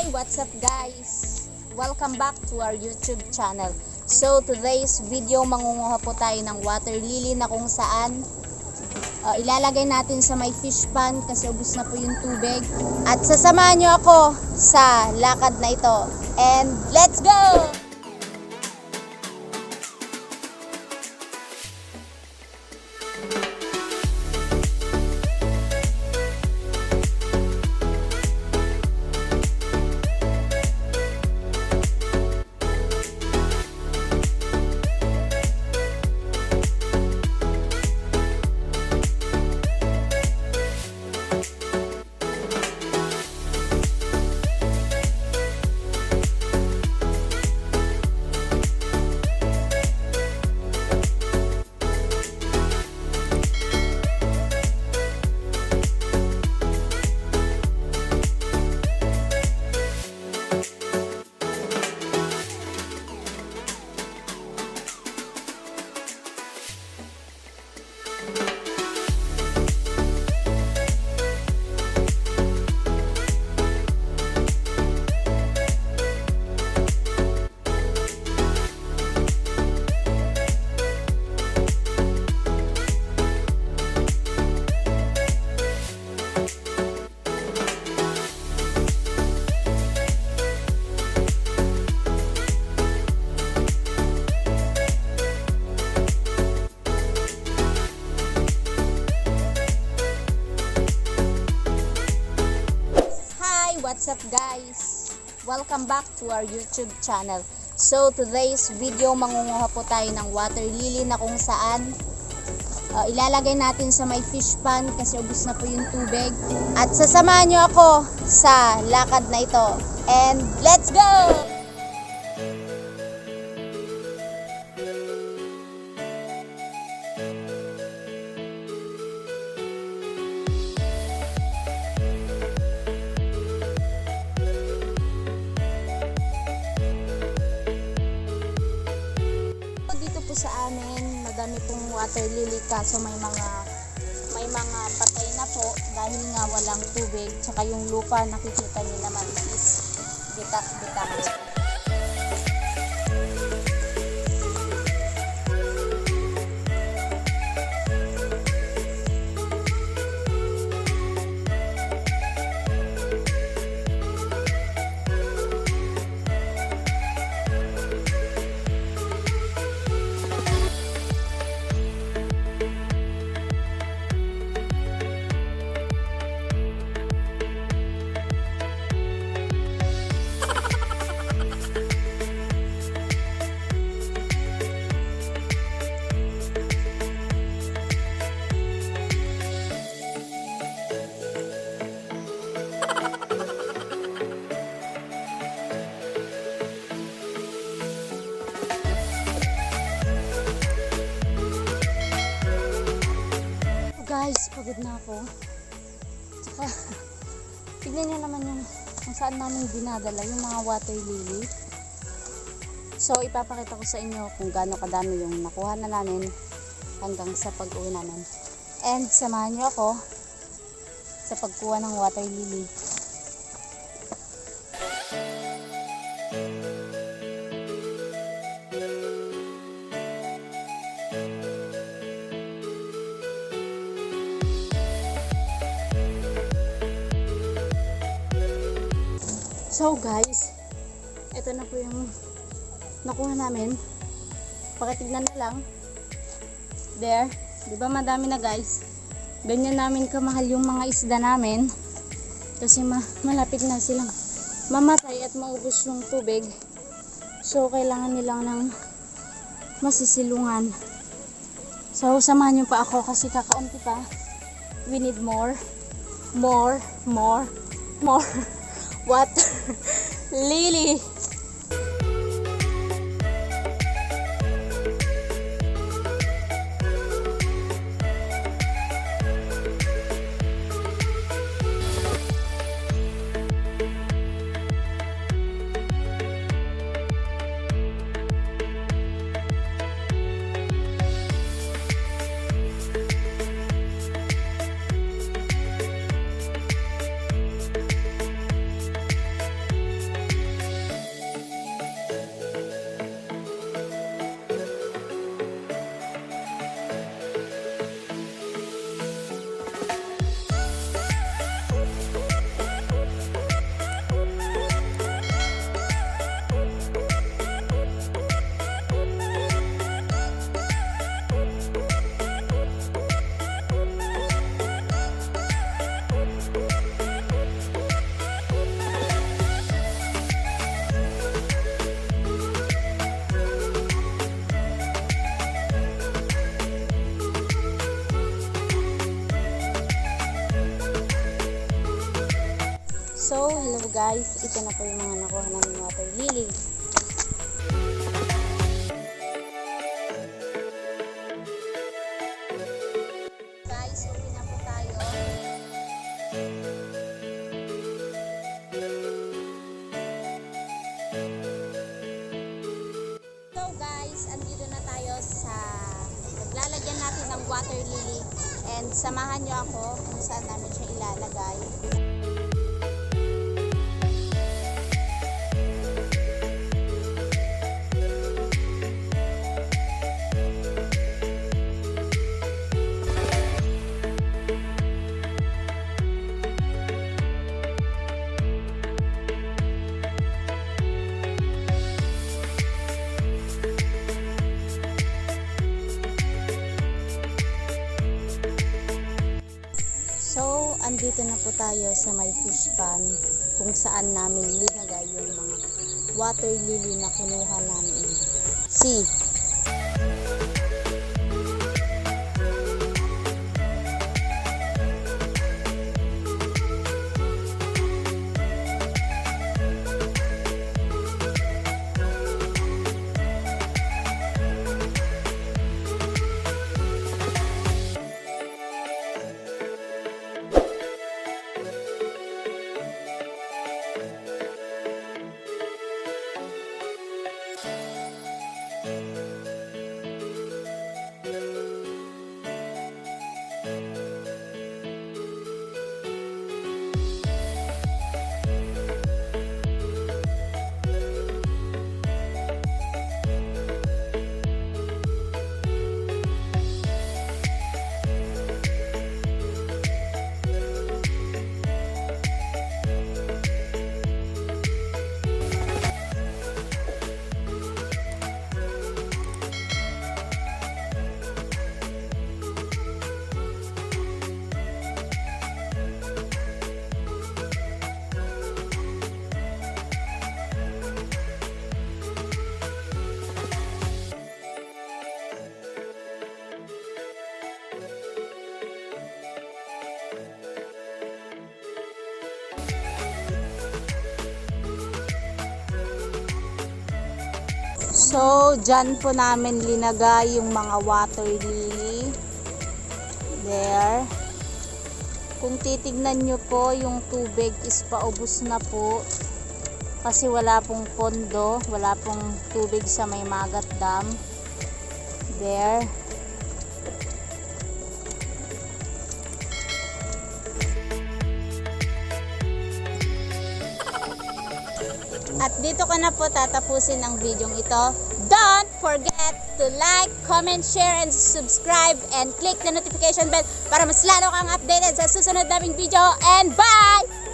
What's up guys? Welcome back to our YouTube channel. So today's video, mangunguha po tayo ng water lily na kung saan ilalagay natin sa may fish pond kasi ubos na po yung tubig. At sasamahan nyo ako sa lakad na ito. And let's go! What's up guys? Welcome back to our YouTube channel. So today's video, mangunguha po tayo ng water lily na kung saan ilalagay natin sa may fish pond kasi ubos na po yung tubig. At sasamahan nyo ako sa lakad na ito. And let's go! Sa amin, madami pong water lily kaso may mga patay na po dahil nga walang tubig, tsaka yung lupa nakikita niyo naman is bitak-bitak. Guys, pagod na ako. Tsaka, tignan nyo naman yung kung saan namin dinadala yung mga water lily. So, ipapakita ko sa inyo kung gaano kadami yung nakuha na namin hanggang sa pag-uwi namin. And samahan nyo ako sa pagkuha ng water lily. So guys, ito na po yung nakuha namin. Pakitignan na lang. There, di ba madami na guys? Ganyan namin kamahal yung mga isda namin. Kasi malapit na silang mamatay at maubos yung tubig. So kailangan nilang ng masisilungan. So samahan nyo pa ako kasi kakaunti pa. We need more water lily. guys, ito na po yung mga nakuha namin water lily. Guys, uwi na po tayo. So guys, andito na tayo sa paglalagyan natin ng water lily. And samahan nyo ako kung saan namin siya ilalagay. So, andito na po tayo sa may fish pond kung saan namin linagay yung mga water lily na kinuha namin. See? So, dyan po namin linagay yung mga water lily. There. Kung titignan nyo po, yung tubig is paubos na po. Kasi wala pong pondo, wala pong tubig sa may Magat Dam. There. At dito ko na po tatapusin ang videong ito. Don't forget to like, comment, share, and subscribe, and click the notification bell para mas lalo kang updated sa susunod naming video. And bye!